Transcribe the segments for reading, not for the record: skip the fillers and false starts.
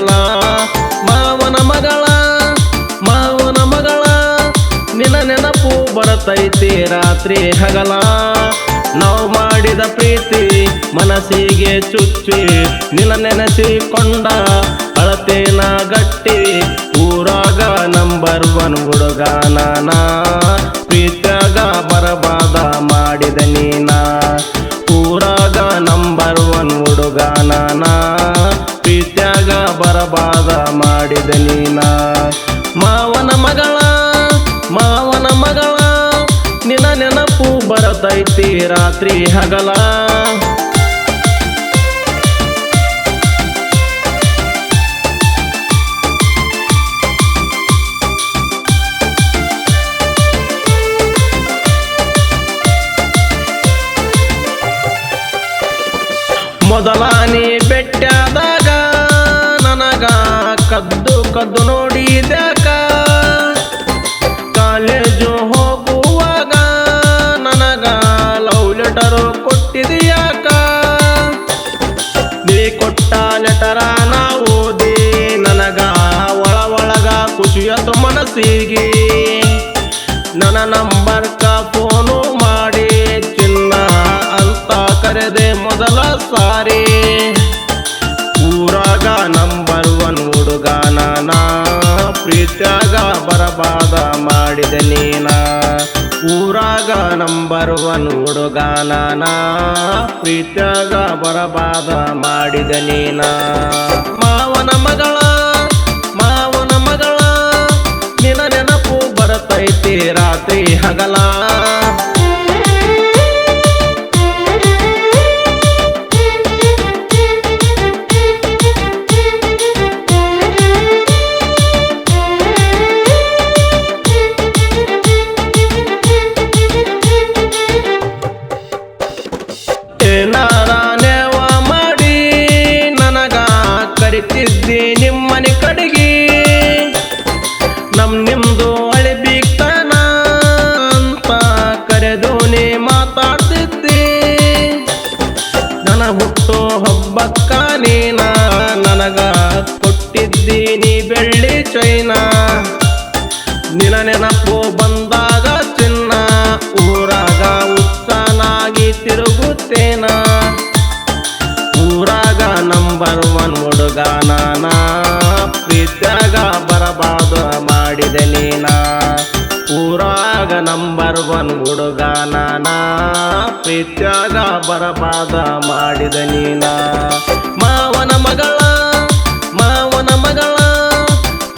ಹಗಲ ಮಾವನ ಮಗಳ ನಿನ್ನ ನೆನಪು ಬರತೈತಿ ರಾತ್ರಿ ಹಗಲ ನಾವು ಮಾಡಿದ ಪ್ರೀತಿ ಮನಸ್ಸಿಗೆ ಚುಚ್ಚಿ ನಿನ್ನ ನೆನೆಸಿಕೊಂಡ ಅಳತೇನ ಗಟ್ಟಿ ಊರಾಗ ನಂಬರ್ 1 ಹುಡುಗ ನಾನ ಪ್ರೀತ್ಯಾಗ ಬರಬಾದ ಮಾಡಿದ ನೀನ ಊರಾಗ ನಂಬರ್ 1 ಹುಡುಗ ನಾನ ಪ್ರೀತ್ಯಾಗ ಬರಬಾದ ಮಾಡಿದ ನೀನ ಮಾವನ ಮಗಳ ನಿನ್ನ ನೆನಪು ಬರತೈತಿ ರಾತ್ರಿ ಹಗಲ ಮೊದಲ ನೀ ಬೆಟ್ಟಾದಾಗ ನನಗ ಕದ್ದು ನೋಡಿದ್ಯಾಕ ಕಾಲೇಜು ಹೋಗುವಾಗ ನನಗ ಲವ್ ಲೆಟರು ಕೊಟ್ಟಿದ್ಯಾಕ ನೀ ಕೊಟ್ಟ ಲೆಟರ ನಾ ಓದಿ ನನಗ ಒಳಗ ಖುಷಿಯತ್ತು ಮನಸ್ಸಿಗೆ ನನ್ನ ನಂಬರ್ಕ ಫೋನು ಮಾಡಿ ಚಿನ್ನ ಅಂತ ಕರೆದೆ ಮೊದಲ ಸಾರಿ ಊರಾಗ ನಂಬರ್ 1 ಹುಡುಗ ನಾನ ಪ್ರೀತ್ಯಾಗ ಬರಬಾದ ಮಾಡಿದ ನೀನ ಊರಾಗ ನಂಬರ್ 1 ಹುಡುಗ ನಾನ ಪ್ರೀತ್ಯಾಗ ಬರಬಾದ ಮಾಡಿದ ನೀನ ಮಾವನ ಮಗಳ ನಿನ್ನ ನೆನಪು ಬರತೈತಿ ರಾತ್ರಿ ಹಗಲ ಏನಾರನೇವ ಮಾಡಿ ನನಗ ಕರಿತಿದ್ದಿ ನಿಮ್ಮನೆ ಕಡೆಗೆ ನಿಮ್ದು ಅಳಿಬಿಕ್ತನ ಅಂತ ಕರೆದು ನೀ ಮಾತಾಡ್ತಿದ್ದಿ ನನ್ನ ಹುಟ್ಟು ಹಬ್ಬಕ್ಕ ನೀನ ನನಗ ಕೊಟ್ಟಿದ್ದೀನಿ ಬೆಳ್ಳಿ ಚೈನ ನಿನ್ನ ನೆನಪು ಬಂದಾಗ ಚಿನ್ನ ಊರಾಗ ಉತ್ಸಾನಾಗಿ ತಿರುಗುತ್ತೇನ ಊರಾಗ ನಂಬರ್ 1 ಹುಡುಗ ನಾನ ಪ್ರೀತ್ಯಾಗ ಬರಬಾದ ಮಾಡಿದ ನೀನ ಊರಾಗ ನಂಬರ್ 1 ಹುಡುಗ ನಾನ ಪ್ರೀತ್ಯಾಗ ಬರಬಾದ ಮಾಡಿದ ನೀನ ಮಾವನ ಮಗಳ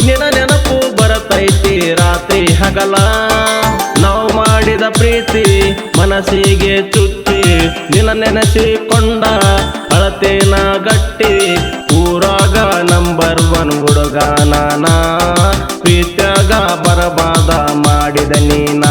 ನಿನ್ನ ನೆನಪು ಬರತೈತಿ ರಾತ್ರಿ ಹಗಲ ನಾವು ಮಾಡಿದ ಪ್ರೀತಿ ಮನಸ್ಸಿಗೆ ಚುಚ್ಚಿ ನಿನ್ನ ನೆನೆಸಿಕೊಂಡ ಅಳತೇನ ಗಟ್ಟಿ ಊರಾಗ ನಂಬರ್ 1 ಹುಡುಗ ನಾನ ಪ್ರೀತ್ಯಾಗ ಬರಬಾದ ಮಾಡಿದ ನೀನ